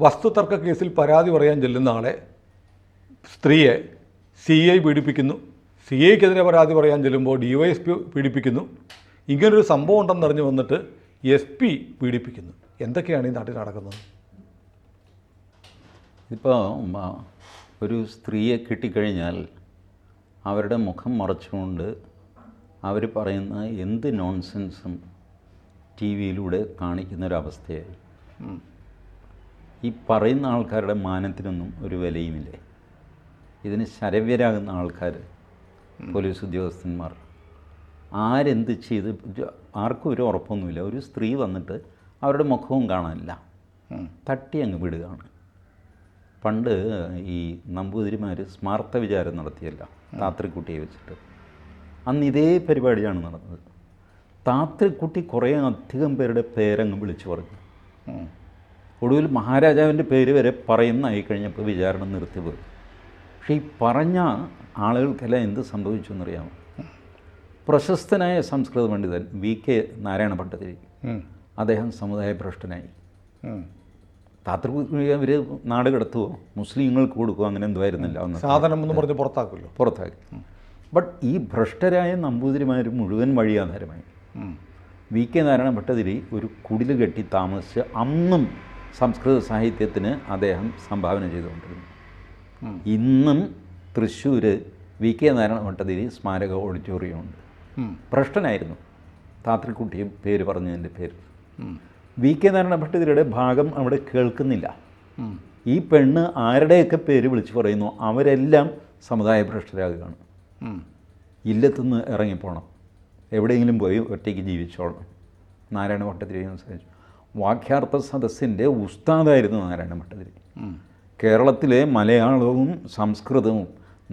വസ്തുതർക്ക കേസിൽ പരാതി പറയാൻ ചെല്ലുന്ന ആളെ സ്ത്രീയെ CI പീഡിപ്പിക്കുന്നു, CIക്കെതിരെ പരാതി പറയാൻ ചെല്ലുമ്പോൾ DYSP പീഡിപ്പിക്കുന്നു. ഇങ്ങനൊരു സംഭവം ഉണ്ടെന്നറിഞ്ഞ് വന്നിട്ട് SP പീഡിപ്പിക്കുന്നു. എന്തൊക്കെയാണ് ഈ നാട്ടിൽ നടക്കുന്നത്? ഇപ്പോൾ ഒരു സ്ത്രീയെ കിട്ടിക്കഴിഞ്ഞാൽ അവരുടെ മുഖം മറച്ചുകൊണ്ട് അവർ പറയുന്ന എന്ത് നോൺസെൻസും TV-യിലൂടെ കാണിക്കുന്നൊരവസ്ഥയായി. ഈ പറയുന്ന ആൾക്കാരുടെ മാനത്തിനൊന്നും ഒരു വിലയുമില്ലേ. ഇതിന് ശരവ്യരാകുന്ന ആൾക്കാർ, പോലീസ് ഉദ്യോഗസ്ഥന്മാർ, ആരെന്ത് ചെയ്ത് ആർക്കും ഒരു ഉറപ്പൊന്നുമില്ല. ഒരു സ്ത്രീ വന്നിട്ട് അവരുടെ മുഖവും കാണാനില്ല, തട്ടി അങ്ങ് വിടുകയാണ്. പണ്ട് ഈ നമ്പൂതിരിമാർ സ്മാർത്ഥ വിചാരം നടത്തിയല്ല താത്രിക്കുട്ടിയെ വെച്ചിട്ട്. അന്ന് ഇതേ പരിപാടിയാണ് നടന്നത്. താത്രിക്കുട്ടി കുറേ അധികം പേരുടെ പേരങ്ങ് വിളിച്ചു പറഞ്ഞു. ഒടുവിൽ മഹാരാജാവിൻ്റെ പേര് വരെ പറയുന്നതായി കഴിഞ്ഞപ്പോൾ വിചാരണ നിർത്തിപ്പോയി. പക്ഷേ ഈ പറഞ്ഞ ആളുകൾക്കെല്ലാം എന്ത് സംഭവിച്ചു എന്നറിയാമോ? പ്രശസ്തനായ സംസ്കൃത പണ്ഡിതൻ VK നാരായണ ഭട്ടതിരി, അദ്ദേഹം സമുദായ ഭ്രഷ്ടനായി. താത്രിക്കുട്ടി അവർ നാട് കടത്തുവോ, മുസ്ലിങ്ങൾക്ക് കൊടുക്കുമോ, അങ്ങനെ എന്തുമായിരുന്നില്ല. സാധനം എന്ന് പറഞ്ഞ് പുറത്താക്കി. ബട്ട് ഈ ഭ്രഷ്ടരായ നമ്പൂതിരിമാർ മുഴുവൻ വഴിയാധാരമായി. VK നാരായണ ഭട്ടതിരി ഒരു കുടിൽ കെട്ടി താമസിച്ച് അന്നും സംസ്കൃത സാഹിത്യത്തിന് അദ്ദേഹം സംഭാവന ചെയ്തുകൊണ്ടിരുന്നു. ഇന്നും തൃശ്ശൂർ VK നാരായണ ഭട്ടതിരി സ്മാരക ഓഡിറ്റോറിയമുണ്ട്. ഭ്രഷ്ടനായിരുന്നു താത്രിക്കുട്ടിയും പേര് പറഞ്ഞതിൻ്റെ പേര്. VK നാരായണ ഭട്ടതിരിയുടെ ഭാഗം അവിടെ കേൾക്കുന്നില്ല. ഈ പെണ്ണ് ആരുടെയൊക്കെ പേര് വിളിച്ചു പറയുന്നു അവരെല്ലാം സമുദായ ഭ്രഷ്ടരാകുകയാണ്. ഇല്ലത്തുനിന്ന് ഇറങ്ങിപ്പോണം, എവിടെയെങ്കിലും പോയി ഒറ്റയ്ക്ക് ജീവിച്ചോളണം. നാരായണ ഭട്ടതിരി സംസാരിച്ചു. വാക്യാർത്ഥ സദസ്സിൻ്റെ ഉസ്താദായിരുന്നു നാരായണ ഭട്ടതിരി. കേരളത്തിലെ മലയാളവും സംസ്കൃതവും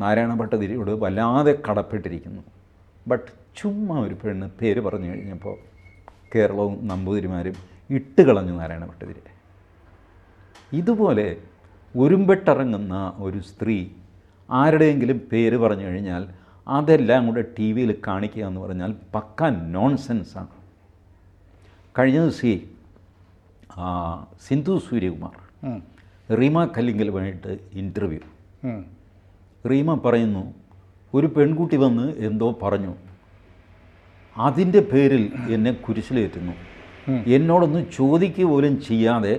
നാരായണ ഭട്ടതിരിയോട് വല്ലാതെ കടപ്പെട്ടിരിക്കുന്നു. ബട്ട് ചുമ്മാ ഒരു പെണ്ണ് പേര് പറഞ്ഞു കഴിഞ്ഞപ്പോൾ കേരളവും നമ്പൂതിരിമാരും ഇട്ട് കളഞ്ഞു നാരായണ ഭട്ടതിരി. ഇതുപോലെ ഒരുമ്പെട്ടിറങ്ങുന്ന ഒരു സ്ത്രീ ആരുടെയെങ്കിലും പേര് പറഞ്ഞു കഴിഞ്ഞാൽ അതെല്ലാം കൂടെ TV-യിൽ കാണിക്കുക എന്ന് പറഞ്ഞാൽ പക്ക നോൺസെൻസാണ്. കഴിഞ്ഞ ദിവസം സിന്ധു സൂര്യകുമാർ റീമ കല്ലിങ്കലുമായിട്ട് ഇൻ്റർവ്യൂ. റീമ പറയുന്നു, ഒരു പെൺകുട്ടി വന്ന് എന്തോ പറഞ്ഞു, അതിൻ്റെ പേരിൽ എന്നെ കുരിശിലേറ്റുന്നു. എന്നോടൊന്ന് ചോദിക്കുക പോലും ചെയ്യാതെ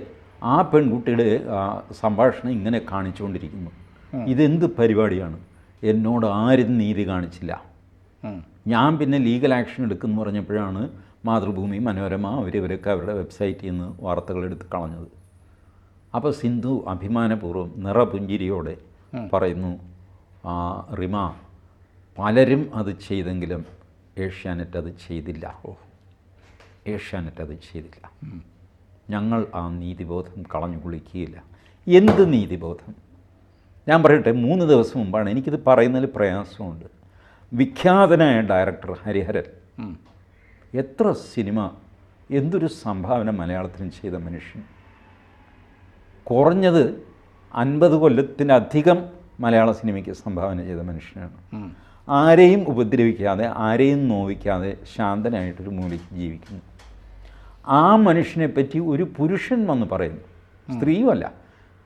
ആ പെൺകുട്ടിയുടെ സംഭാഷണം ഇങ്ങനെ കാണിച്ചുകൊണ്ടിരിക്കുന്നു. ഇതെന്ത് പരിപാടിയാണ്? എന്നോട് ആരും നീതി കാണിച്ചില്ല. ഞാൻ പിന്നെ ലീഗൽ ആക്ഷൻ എടുക്കുമെന്ന് പറഞ്ഞപ്പോഴാണ് മാതൃഭൂമി, മനോരമ അവരവരൊക്കെ അവരുടെ വെബ്സൈറ്റിൽ നിന്ന് വാർത്തകളെടുത്ത് കളഞ്ഞത്. അപ്പോൾ സിന്ധു അഭിമാനപൂർവ്വം നിറപുഞ്ചിരിയോടെ പറയുന്നു, റിമ, പലരും അത് ചെയ്തെങ്കിലും ഏഷ്യാനെറ്റ് അത് ചെയ്തില്ല. ഏഷ്യാനെറ്റ് അത് ചെയ്തില്ല. ഞങ്ങൾ ആ നീതിബോധം കളഞ്ഞു കുളിക്കുകയില്ല. എന്ത് നീതിബോധം? ഞാൻ പറയട്ടെ, 3 ദിവസം മുമ്പാണ്, എനിക്കിത് പറയുന്നതിൽ പ്രയാസമുണ്ട്. വിഖ്യാതനായ ഡയറക്ടർ ഹരിഹരൻ എത്ര സിനിമ, എന്തൊരു സംഭാവന മലയാളത്തിന് ചെയ്ത മനുഷ്യൻ. കുറഞ്ഞത് 50 കൊല്ലത്തിലധികം മലയാള സിനിമയ്ക്ക് സംഭാവന ചെയ്ത മനുഷ്യനാണ്. ആരെയും ഉപദ്രവിക്കാതെ, ആരെയും നോവിക്കാതെ ശാന്തനായിട്ടൊരു മൂലയ്ക്ക് ജീവിക്കുന്നു. ആ മനുഷ്യനെ പറ്റി ഒരു പുരുഷൻ വന്ന് പറയുന്നു, സ്ത്രീയുമല്ല,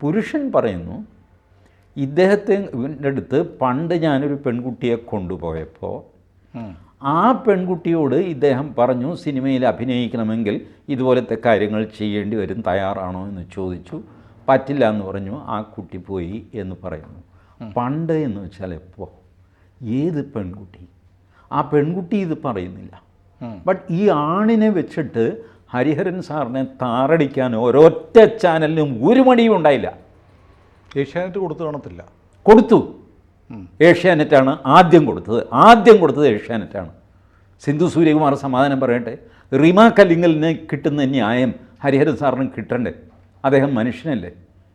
പുരുഷൻ പറയുന്നു, ഇദ്ദേഹത്തെ അടുത്ത് പണ്ട് ഞാനൊരു പെൺകുട്ടിയെ കൊണ്ടുപോയപ്പോൾ ആ പെൺകുട്ടിയോട് ഇദ്ദേഹം പറഞ്ഞു, സിനിമയിൽ അഭിനയിക്കണമെങ്കിൽ ഇതുപോലത്തെ കാര്യങ്ങൾ ചെയ്യേണ്ടി വരും, തയ്യാറാണോ എന്ന് ചോദിച്ചു. പറ്റില്ല എന്ന് പറഞ്ഞു. ആ കുട്ടി പോയി എന്ന് പറയുന്നു. പണ്ട് എന്ന് വെച്ചാൽ എപ്പോൾ? ഏത് പെൺകുട്ടി? ആ പെൺകുട്ടി ഇത് പറയുന്നില്ല. ബട്ട് ഈ ആണിനെ വെച്ചിട്ട് ഹരിഹരൻ സാറിനെ താറടിക്കാൻ ഒരൊറ്റ ചാനലിനും ഒരു മടിയും ഉണ്ടായില്ല. ഏഷ്യാനെറ്റ് കൊടുത്തു കാണത്തില്ല. കൊടുത്തു. ഏഷ്യാനെറ്റാണ് ആദ്യം കൊടുത്തത് ഏഷ്യാനെറ്റാണ്. സിന്ധു സൂര്യകുമാർ സമാധാനം പറയട്ടെ, റീമ കല്ലിങ്കലിന് കിട്ടുന്ന ന്യായം ഹരിഹരൻ സാറിന് കിട്ടണ്ടേ? അദ്ദേഹം മനുഷ്യനല്ലേ,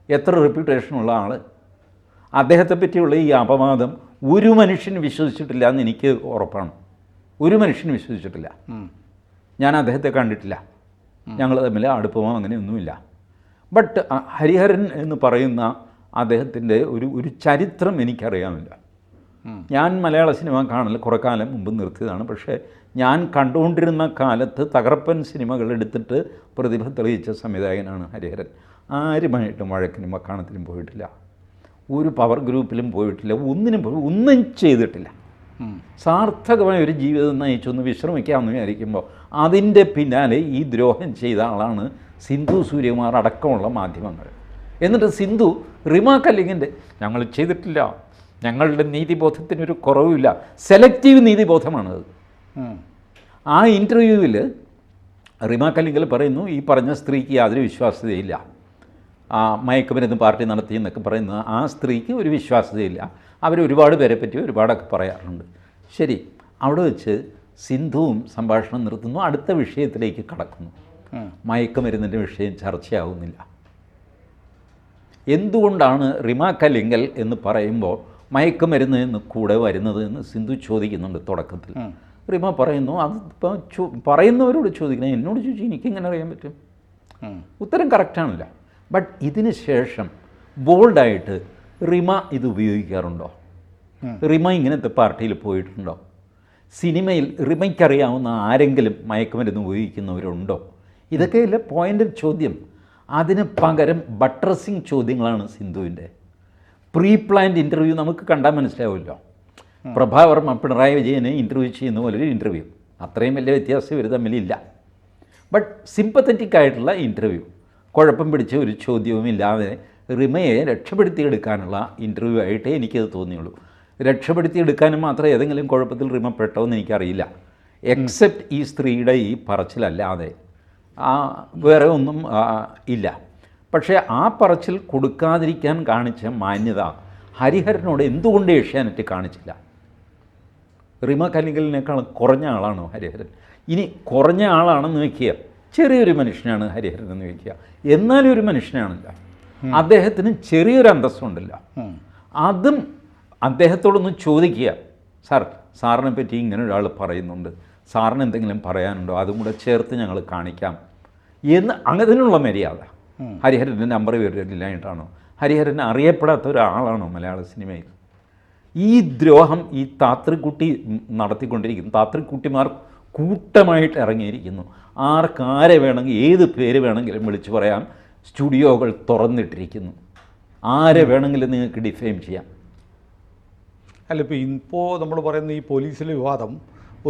എത്ര റെപ്യൂട്ടേഷനുള്ള ആൾ. അദ്ദേഹത്തെ പറ്റിയുള്ള ഈ അപവാദം ഒരു മനുഷ്യൻ വിശ്വസിച്ചിട്ടില്ല എന്ന് എനിക്ക് ഉറപ്പാണ്. ഒരു മനുഷ്യൻ വിശ്വസിച്ചിട്ടില്ല. ഞാൻ അദ്ദേഹത്തെ കണ്ടിട്ടില്ല, ഞങ്ങൾ തമ്മിൽ അടുപ്പമോ അങ്ങനെയൊന്നുമില്ല. ബട്ട് ഹരിഹരൻ എന്ന് പറയുന്ന അദ്ദേഹത്തിൻ്റെ ഒരു ചരിത്രം എനിക്കറിയാമില്ല. ഞാൻ മലയാള സിനിമ കാണൽ കുറേ കാലം മുമ്പ് നിർത്തിയതാണ്. പക്ഷേ ഞാൻ കണ്ടുകൊണ്ടിരുന്ന കാലത്ത് തകർപ്പൻ സിനിമകൾ എടുത്തിട്ട് പ്രതിഭ തെളിയിച്ച സംവിധായകനാണ് ഹരിഹരൻ. ആരുമായിട്ടും വഴക്കിനും വക്കാണത്തിനും പോയിട്ടില്ല, ഒരു പവർ ഗ്രൂപ്പിലും പോയിട്ടില്ല, ഒന്നും ചെയ്തിട്ടില്ല. സാർത്ഥകമായ ഒരു ജീവിതം നയിച്ചൊന്ന് വിശ്രമിക്കാമെന്ന് വിചാരിക്കുമ്പോൾ അതിൻ്റെ പിന്നാലെ ഈ ദ്രോഹം ചെയ്ത ആളാണ് സിന്ധു സൂര്യകുമാർ അടക്കമുള്ള മാധ്യമങ്ങൾ. എന്നിട്ട് സിന്ധു റിമ കല്ലിങ്ങിൻ്റെ ഞങ്ങൾ ചെയ്തിട്ടില്ല, ഞങ്ങളുടെ നീതിബോധത്തിനൊരു കുറവുമില്ല, സെലക്റ്റീവ് നീതിബോധമാണത്. ആ ഇൻ്റർവ്യൂവിൽ റിമ കല്ലിങ്കൽ പറയുന്നു ഈ പറഞ്ഞ സ്ത്രീക്ക് യാതൊരു വിശ്വാസ്യതയില്ല, മയക്കുമരുന്ന് പാർട്ടി നടത്തി എന്നൊക്കെ പറയുന്ന ആ സ്ത്രീക്ക് ഒരു വിശ്വാസ്യതയില്ല, അവർ ഒരുപാട് പേരെ പറ്റി ഒരുപാടൊക്കെ പറയാറുണ്ട്. ശരി, അവിടെ വെച്ച് സിന്ധുവും സംഭാഷണം നിർത്തുന്നു, അടുത്ത വിഷയത്തിലേക്ക് കടക്കുന്നു. മയക്കുമരുന്നിൻ്റെ വിഷയം ചർച്ചയാവുന്നില്ല. എന്തുകൊണ്ടാണ് റിമ കല്ലിങ്കൽ എന്ന് പറയുമ്പോൾ മയക്കുമരുന്ന് എന്ന് കൂടെ വരുന്നത് എന്ന് സിന്ധു ചോദിക്കുന്നുണ്ട് തുടക്കത്തിൽ. റിമ പറയുന്നു അതിപ്പോൾ പറയുന്നവരോട് ചോദിക്കണം, എന്നോട് ചോദിച്ചു എനിക്കെങ്ങനെ അറിയാൻ പറ്റും? ഉത്തരം കറക്റ്റാണല്ലോ. ബട്ട് ഇതിന് ശേഷം ബോൾഡായിട്ട് റിമ ഇത് ഉപയോഗിക്കാറുണ്ടോ? റിമ ഇങ്ങനത്തെ പാർട്ടിയിൽ പോയിട്ടുണ്ടോ? സിനിമയിൽ റിമയ്ക്കറിയാവുന്ന ആരെങ്കിലും മയക്കുമരുന്ന് ഉപയോഗിക്കുന്നവരുണ്ടോ? ഇതൊക്കെയല്ല പോയിൻ്റ് ചോദ്യം. അതിന് പകരം ബട്രസിങ് ചോദ്യങ്ങളാണ് സിന്ധുവിൻ്റെ. പ്രീ പ്ലാൻഡ് ഇൻ്റർവ്യൂ നമുക്ക് കണ്ടാൽ മനസ്സിലാവുമല്ലോ. പ്രഭാവർമ്മ പിണറായി വിജയനെ ഇൻ്റർവ്യൂ ചെയ്യുന്ന പോലൊരു ഇൻ്റർവ്യൂ, അത്രയും വലിയ വ്യത്യാസം ഇവർ തമ്മിലില്ല. ബട്ട് സിമ്പത്തറ്റിക് ആയിട്ടുള്ള ഇൻ്റർവ്യൂ, കുഴപ്പം പിടിച്ച ഒരു ചോദ്യവുമില്ലാതെ റിമയെ രക്ഷപ്പെടുത്തിയെടുക്കാനുള്ള ഇൻ്റർവ്യൂ ആയിട്ടേ എനിക്കത് തോന്നിയുള്ളൂ. രക്ഷപ്പെടുത്തിയെടുക്കാനും മാത്രം ഏതെങ്കിലും കുഴപ്പത്തിൽ റിമ പെട്ടോന്ന് എനിക്കറിയില്ല. എക്സെപ്റ്റ് ഈ സ്ത്രീയുടെ ഈ പറച്ചിലല്ലാതെ വേറെ ഒന്നും ഇല്ല. പക്ഷേ ആ പറച്ചിൽ കൊടുക്കാതിരിക്കാൻ കാണിച്ച മാന്യത ഹരിഹരനോട് എന്തുകൊണ്ട് ഏഷ്യാനെറ്റ് കാണിച്ചില്ല? റിമ കല്ലിങ്കലിനേക്കാൾ കുറഞ്ഞ ആളാണോ ഹരിഹരൻ? ഇനി കുറഞ്ഞ ആളാണെന്ന് വയ്ക്കുക, ചെറിയൊരു മനുഷ്യനാണ് ഹരിഹരൻ എന്ന് വയ്ക്കുക, എന്നാലും ഒരു മനുഷ്യനാണല്ല. അദ്ദേഹത്തിന് ചെറിയൊരു അന്തസ്സുണ്ടല്ലോ. അതും അദ്ദേഹത്തോടൊന്ന് ചോദിക്കുക, സാറിനെ പറ്റി ഇങ്ങനെ ഒരാൾ പറയുന്നുണ്ട്, സാറിന് എന്തെങ്കിലും പറയാനുണ്ടോ, അതും കൂടെ ചേർത്ത് ഞങ്ങൾ കാണിക്കാം എന്ന്. അതിനുള്ള മര്യാദ ഹരിഹരൻ്റെ നമ്പർ വരില്ലായിട്ടാണോ? ഹരിഹരൻ അറിയപ്പെടാത്ത ഒരാളാണോ മലയാള സിനിമയിൽ? ഈ ദ്രോഹം ഈ താത്രിക്കുട്ടി നടത്തിക്കൊണ്ടിരിക്കുന്നു. താത്രിക്കുട്ടിമാർ കൂട്ടമായിട്ട് ഇറങ്ങിയിരിക്കുന്നു. ആർക്കാരെ വേണമെങ്കിൽ ഏത് പേര് വേണമെങ്കിലും വിളിച്ചു പറയാം. സ്റ്റുഡിയോകൾ തുറന്നിട്ടിരിക്കുന്നു. ആരെ വേണമെങ്കിലും നിങ്ങൾക്ക് ഡിഫെയിം ചെയ്യാം. അല്ല, ഇപ്പോൾ നമ്മൾ പറയുന്ന ഈ പോലീസിലെ വിവാദം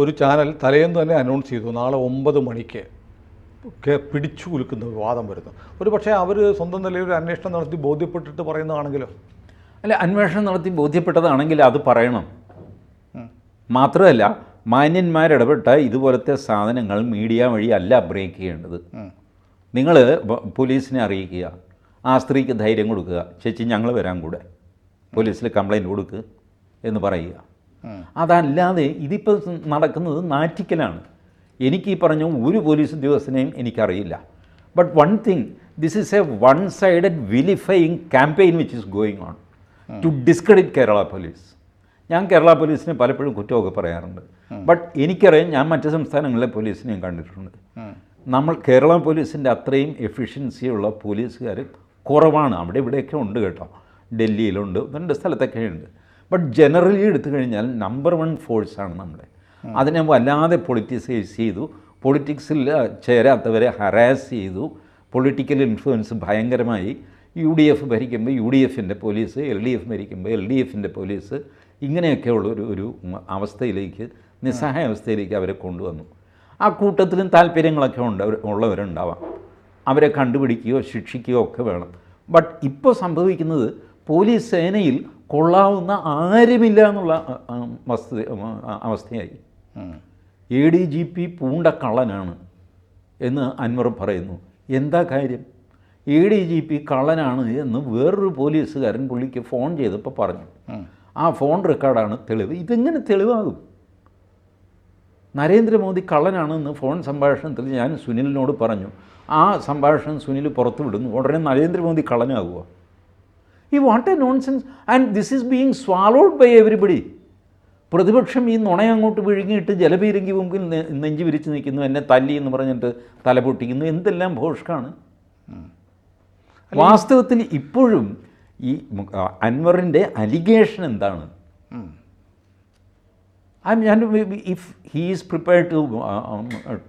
ഒരു ചാനൽ തലേന്ന് തന്നെ അനൗൺസ് ചെയ്തു, നാളെ 9 മണിക്ക് പിടിച്ചു കുലുക്കുന്ന വിവാദം വരുന്നു. ഒരു പക്ഷേ അവർ സ്വന്തം നിലയിൽ ഒരു അന്വേഷണം നടത്തി ബോധ്യപ്പെട്ടിട്ട് പറയുന്നതാണെങ്കിലോ? അല്ല, അന്വേഷണം നടത്തി ബോധ്യപ്പെട്ടതാണെങ്കിൽ അത് പറയണം. മാത്രമല്ല, മാന്യന്മാരിടപെട്ട ഇതുപോലത്തെ സാധനങ്ങൾ മീഡിയ വഴി അല്ല ബ്രേക്ക് ചെയ്യേണ്ടത്. നിങ്ങൾ പോലീസിനെ അറിയിക്കുക, ആ സ്ത്രീക്ക് ധൈര്യം കൊടുക്കുക, ചേച്ചി ഞങ്ങൾ വരാൻ കൂടെ പോലീസിൽ കംപ്ലയിൻറ്റ് കൊടുക്കുക എന്ന് പറയുക. അതല്ലാതെ ഇതിപ്പോൾ നടക്കുന്നത് നാറ്റിക്കലാണ്. എനിക്ക് ഈ പറഞ്ഞ ഒരു പോലീസ് ഉദ്യോഗസ്ഥനെയും എനിക്കറിയില്ല. But one thing, this is a one sided vilifying campaign which is going on to discredit Kerala police. ഞാൻ കേരള പോലീസിനെ പലപ്പോഴും കുറ്റമൊക്കെ പറയാറുണ്ട്. ബട്ട് എനിക്കറിയാം, ഞാൻ മറ്റ് സംസ്ഥാനങ്ങളിലെ പോലീസിനെയും കണ്ടിട്ടുണ്ട്. നമ്മൾ കേരള പോലീസിൻ്റെ അത്രയും എഫിഷ്യൻസിയുള്ള പോലീസുകാർ കുറവാണ്. അവിടെ ഇവിടെയൊക്കെ ഉണ്ട് കേട്ടോ, ഡൽഹിയിലുണ്ട്, 2 സ്ഥലത്തൊക്കെ ഉണ്ട്. ബട്ട് ജനറലി എടുത്തു കഴിഞ്ഞാൽ നമ്പർ 1 ഫോഴ്സാണ് നമ്മുടെ. അതിനെ വല്ലാതെ പൊളിറ്റിസൈസ് ചെയ്തു, പൊളിറ്റിക്സിൽ ചേരാത്തവരെ ഹറാസ് ചെയ്തു, പൊളിറ്റിക്കൽ ഇൻഫ്ലുവൻസ് ഭയങ്കരമായി. UDF ഭരിക്കുമ്പോൾ UDFൻ്റെ പോലീസ്, LDF ഭരിക്കുമ്പോൾ LDFൻ്റെ പോലീസ്, ഇങ്ങനെയൊക്കെയുള്ള ഒരു അവസ്ഥയിലേക്ക്, നിസ്സഹായ അവസ്ഥയിലേക്ക് അവരെ കൊണ്ടുവന്നു. ആ കൂട്ടത്തിലും താല്പര്യങ്ങളൊക്കെ ഉള്ളവരുണ്ടാവാം. അവരെ കണ്ടുപിടിക്കുകയോ ശിക്ഷിക്കുകയോ ഒക്കെ വേണം. ബട്ട് ഇപ്പോൾ സംഭവിക്കുന്നത് പോലീസ് സേനയിൽ കൊള്ളാവുന്ന ആരുമില്ല എന്നുള്ള അവസ്ഥയായി. ADGP പൂണ്ട കള്ളനാണ് എന്ന് അൻവർ പറയുന്നു. എന്താ കാര്യം? ADGP കള്ളനാണ് എന്ന് വേറൊരു പോലീസുകാരൻ പുള്ളിക്ക് ഫോൺ ചെയ്തപ്പോൾ പറഞ്ഞു. ആ ഫോൺ റെക്കോർഡാണ് തെളിവ്. ഇതെങ്ങനെ തെളിവാകും? നരേന്ദ്രമോദി കള്ളനാണെന്ന് ഫോൺ സംഭാഷണത്തിൽ ഞാൻ സുനിലിനോട് പറഞ്ഞു. ആ സംഭാഷണം സുനിൽ പുറത്തു വിടുന്നു. ഉടനെ നരേന്ദ്രമോദി കള്ളനാകുമോ? ഈ what a nonsense. And this is being swallowed by everybody. പ്രതിപക്ഷം ഈ നുണയങ്ങോട്ട് വിഴുങ്ങിയിട്ട് ജലപീരങ്കി മുമ്പിൽ നെഞ്ചു വിരിച്ച് നിൽക്കുന്നു, എന്നെ തല്ലി എന്ന് പറഞ്ഞിട്ട് തലപൊട്ടിക്കുന്നു. എന്തെല്ലാം ഭോഷ്കാണ്. വാസ്തവത്തിൽ ഇപ്പോഴും ഈ അൻവറിൻ്റെ അലിഗേഷൻ എന്താണ്? If he is prepared to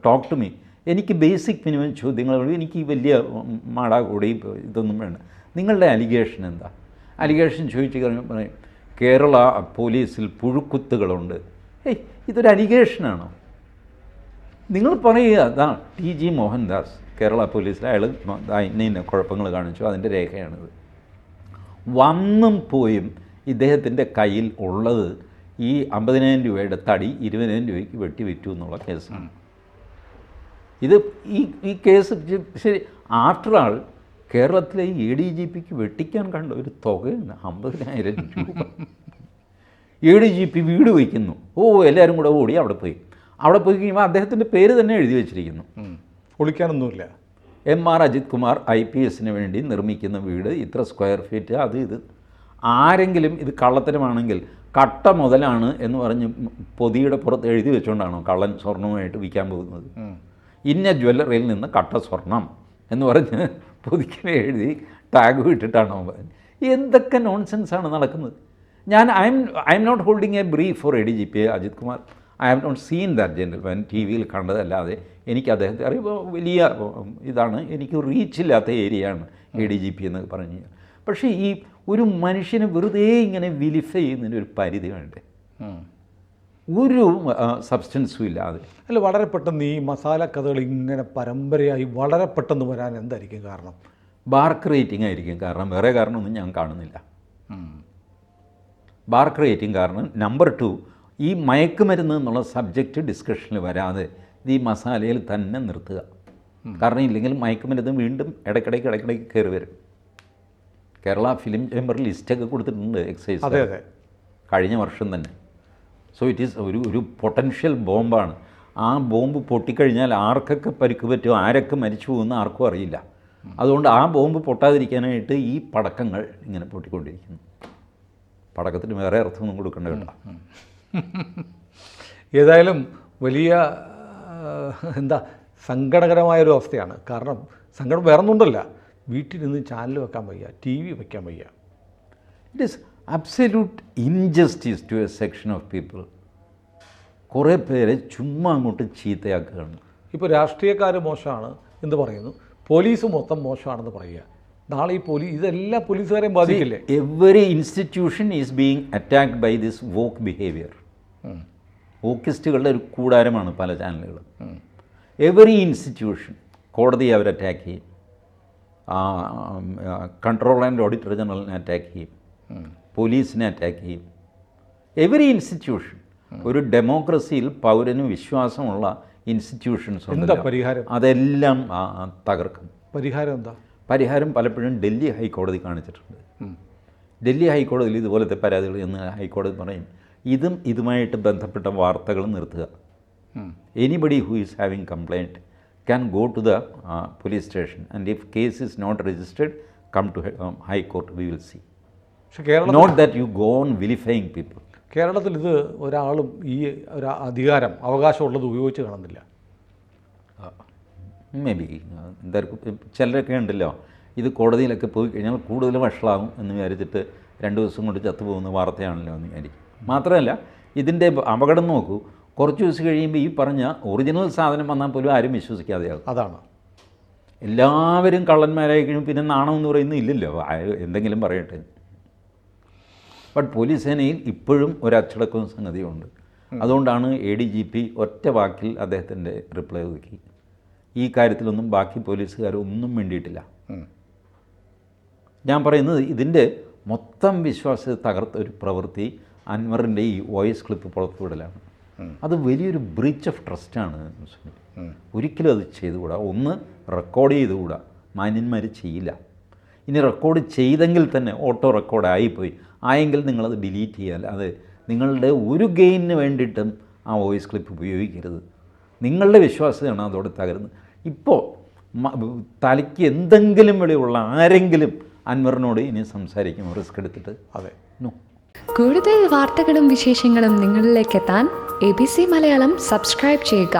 talk to me, എനിക്ക് ബേസിക് മിനിമം ചോദ്യങ്ങൾ, എനിക്ക് വലിയ മാടാകൂടി ഇതൊന്നും വേണ്ട. നിങ്ങളുടെ അലിഗേഷൻ എന്താ? അലിഗേഷൻ ചോദിച്ചു കഴിഞ്ഞാൽ പറയും കേരള പോലീസിൽ പുഴുക്കുത്തുകളുണ്ട്. ഇതൊരു അലിഗേഷനാണോ? നിങ്ങൾ പറയുക അതാ TG മോഹൻദാസ് കേരള പോലീസിൽ അയാൾ ഇന്ന കുഴപ്പങ്ങൾ കാണിച്ചു, അതിൻ്റെ രേഖയാണിത്. വന്നും പോയും ഇദ്ദേഹത്തിൻ്റെ കയ്യിൽ ഉള്ളത് ഈ 50,000 രൂപയുടെ തടി 20,000 രൂപയ്ക്ക് വെട്ടി വിറ്റു എന്നുള്ള കേസാണ്. ഇത് ഈ കേസ് ശരി. ആഫ്റ്റർ ആൾ കേരളത്തിലെ ADGPക്ക് വെട്ടിക്കാൻ കണ്ട ഒരു തുകയാണ് 50,000 രൂപ. ADGP വീട് വയ്ക്കുന്നു. എല്ലാവരും കൂടെ ഓടി അവിടെ പോയി കഴിയുമ്പോൾ അദ്ദേഹത്തിൻ്റെ പേര് തന്നെ എഴുതി വെച്ചിരിക്കുന്നു. ഒളിക്കാനൊന്നുമില്ല. MR അജിത് കുമാർ IPSന് വേണ്ടി നിർമ്മിക്കുന്ന വീട് ഇത്ര സ്ക്വയർ ഫീറ്റ്, അത് ഇത്. ആരെങ്കിലും ഇത് കള്ളത്തരമാണെങ്കിൽ കട്ട മുതലാണ് എന്ന് പറഞ്ഞ് പൊതിയുടെ പുറത്ത് എഴുതി വെച്ചുകൊണ്ടാണോ കള്ളൻ സ്വർണവുമായിട്ട് വിൽക്കാൻ പോകുന്നത്? ഇന്ന ജ്വല്ലറിയിൽ നിന്ന് കട്ട സ്വർണം എന്ന് പറഞ്ഞ് പൊതിക്കനെ എഴുതി ടാഗ് ഇട്ടിട്ടാണോ? എന്തൊക്കെ നോൺസെൻസാണ് നടക്കുന്നത്? I'm not holding a brief for ADGP Ajith Kumar. I have not seen that gentleman. TV-യിൽ കണ്ടതല്ലാതെ എനിക്ക് അദ്ദേഹത്തെ അറിയുമ്പോൾ വലിയ ഇതാണ്, എനിക്ക് റീച്ചില്ലാത്ത ഏരിയയാണ് ADGP എന്ന് പറഞ്ഞു. പക്ഷേ ഈ ഒരു മനുഷ്യനെ വെറുതെ ഇങ്ങനെ വിലിഫൈ ചെയ്യുന്നതിന് ഒരു പരിധി വേണ്ടേ? ഒരു സബ്സ്റ്റൻസും ഇല്ലാതെ. അല്ല, വളരെ പെട്ടെന്ന് ഈ മസാല കഥകൾ ഇങ്ങനെ പരമ്പരയായി വളരെ പെട്ടെന്ന് വരാൻ എന്തായിരിക്കും കാരണം? ബാർക്ക് റേറ്റിംഗ് ആയിരിക്കും കാരണം. വേറെ കാരണമൊന്നും ഞാൻ കാണുന്നില്ല. ബാർക്ക് റേറ്റിംഗ് കാരണം. നമ്പർ 2, ഈ മയക്കുമരുന്ന് എന്നുള്ള സബ്ജക്റ്റ് ഡിസ്കഷനിൽ വരാതെ ഈ മസാലയിൽ തന്നെ നിർത്തുക. കാരണം ഇല്ലെങ്കിൽ മയക്കുമരുന്ന് വീണ്ടും ഇടയ്ക്കിടയ്ക്ക് കയറി വരും. കേരള ഫിലിം ചേംബർ ലിസ്റ്റൊക്കെ കൊടുത്തിട്ടുണ്ട് എക്സൈസ്. അതെ, കഴിഞ്ഞ വർഷം തന്നെ. സോ ഇറ്റ് ഈസ് ഒരു പൊട്ടൻഷ്യൽ ബോംബാണ്. ആ ബോംബ് പൊട്ടിക്കഴിഞ്ഞാൽ ആർക്കൊക്കെ പരിക്ക് പറ്റുമോ, ആരൊക്കെ മരിച്ചു പോകുമെന്ന് ആർക്കും അറിയില്ല. അതുകൊണ്ട് ആ ബോംബ് പൊട്ടാതിരിക്കാനായിട്ട് ഈ പടക്കങ്ങൾ ഇങ്ങനെ പൊട്ടിക്കൊണ്ടിരിക്കുന്നു. പടക്കത്തിന് വേറെ അർത്ഥമൊന്നും കൊടുക്കേണ്ട കേട്ടോ. ഏതായാലും വലിയ സങ്കടകരമായൊരു അവസ്ഥയാണ്. കാരണം സങ്കടം വേറൊന്നുണ്ടല്ല, വീട്ടിലിരുന്ന് ചാനൽ വെക്കാൻ വയ്യ, TV വെക്കാൻ വയ്യ. It is absolute injustice to a section of people. കുറേ പേരെ ചുമ്മാ അങ്ങോട്ട് ചീത്തയാക്കുകയാണ്. ഇപ്പോൾ രാഷ്ട്രീയക്കാർ മോശമാണ് എന്ന് പറയുന്നു, പോലീസ് മൊത്തം മോശമാണെന്ന് പറയുക. നാളെ ഈ ഇതെല്ലാ പോലീസുകാരെയും ബാധിക്കില്ലേ? Every institution is being attacked by this woke behaviour. വോക്കിസ്റ്റുകളുടെ ഒരു കൂടാരമാണ് പല ചാനലുകളും. Every institution. കോടതിയെ അവർ അറ്റാക്ക് ചെയ്യും, കൺട്രോളർ ആൻഡ് ഓഡിറ്റർ ജനറലിനെ അറ്റാക്ക് ചെയ്യും, പോലീസിനെ അറ്റാക്ക് ചെയ്യും. Every institution. ഒരു ഡെമോക്രസിയിൽ പൗരന് വിശ്വാസമുള്ള ഇൻസ്റ്റിറ്റ്യൂഷൻസ് ഉണ്ട്, അതെല്ലാം തകർക്കും. പരിഹാരം എന്താ? പരിഹാരം പലപ്പോഴും ഡൽഹി ഹൈക്കോടതി കാണിച്ചിട്ടുണ്ട്. ഡൽഹി ഹൈക്കോടതിയിൽ ഇതുപോലത്തെ പരാതികൾ എന്ന് ഹൈക്കോടതി പറയും, ഇതുമായിട്ട് ബന്ധപ്പെട്ട വാർത്തകൾ നിർത്തുക. Anybody who is having complaint can go to the police station, and if case is not registered, come to high court, we will see. Not that you go on vilifying people. കേരളത്തിൽ ഇത് ഒരാളും ഈ ഒരു അധികാരം അവകാശമുള്ളത് ഉപയോഗിച്ച് കാണുന്നില്ല. May be ചിലരൊക്കെ ഉണ്ടല്ലോ, ഇത് കോടതിയിലൊക്കെ പോയി കഴിഞ്ഞാൽ കൂടുതൽ വഷളാകും എന്ന് വിചാരിച്ചിട്ട് 2 ദിവസം കൊണ്ട് ചത്തുപോകുന്ന വാർത്തയാണല്ലോ എന്ന് വിചാരിക്കും. മാത്രമല്ല ഇതിൻ്റെ അപകടം നോക്കൂ, കുറച്ച് ദിവസം കഴിയുമ്പോൾ ഈ പറഞ്ഞ ഒറിജിനൽ സാധനം വന്നാൽ പോലും ആരും വിശ്വസിക്കാതെയാകും. അതാണ്, എല്ലാവരും കള്ളന്മാരായി കഴിയും. പിന്നെ നാണം എന്ന് പറയുന്നത് ഇല്ലല്ലോ, എന്തെങ്കിലും പറയട്ടെ. ബട്ട് പോലീസ് സേനയിൽ ഇപ്പോഴും ഒരു അച്ചടക്കവും സംഗതിയുണ്ട്. അതുകൊണ്ടാണ് ADGP ഒറ്റ വാക്കിൽ അദ്ദേഹത്തിൻ്റെ റിപ്ലൈ ഒതുക്കി. ഈ കാര്യത്തിലൊന്നും ബാക്കി പോലീസുകാരൊന്നും വേണ്ടിയിട്ടില്ല. ഞാൻ പറയുന്നത് ഇതിൻ്റെ മൊത്തം വിശ്വാസത്തെ തകർത്ത ഒരു പ്രവൃത്തി അൻവറിൻ്റെ ഈ വോയിസ് ക്ലിപ്പ് പുറത്തുവിടലാണ്. അത് വലിയൊരു ബ്രീച്ച് ഓഫ് ട്രസ്റ്റാണ്. ഒരിക്കലും അത് ചെയ്തുകൂടാ. ഒന്ന്, റെക്കോർഡ് ചെയ്തുകൂടാ, മാന്യന്മാർ ചെയ്യില്ല. ഇനി റെക്കോർഡ് ചെയ്തെങ്കിൽ തന്നെ ഓട്ടോ റെക്കോർഡായിപ്പോയി, ആയെങ്കിൽ നിങ്ങളത് ഡിലീറ്റ് ചെയ്യാൻ. അത് നിങ്ങളുടെ ഒരു ഗെയിനിന് വേണ്ടിയിട്ടും ആ വോയിസ് ക്ലിപ്പ് ഉപയോഗിക്കരുത്. നിങ്ങളുടെ വിശ്വാസമാണ് അതോടെ തകരുന്നത്. ഇപ്പോൾ തലയ്ക്ക് എന്തെങ്കിലും വെളിയുള്ള ആരെങ്കിലും അൻവറിനോട് ഇനി സംസാരിക്കും റിസ്ക് എടുത്തിട്ട്? അതെ, നോ. കൂടുതൽ വാർത്തകളും വിശേഷങ്ങളും നിങ്ങളിലേക്ക് എത്താൻ ABC മലയാളം സബ്സ്ക്രൈബ് ചെയ്യുക,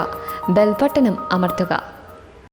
ബെൽ ബട്ടണും അമർത്തുക.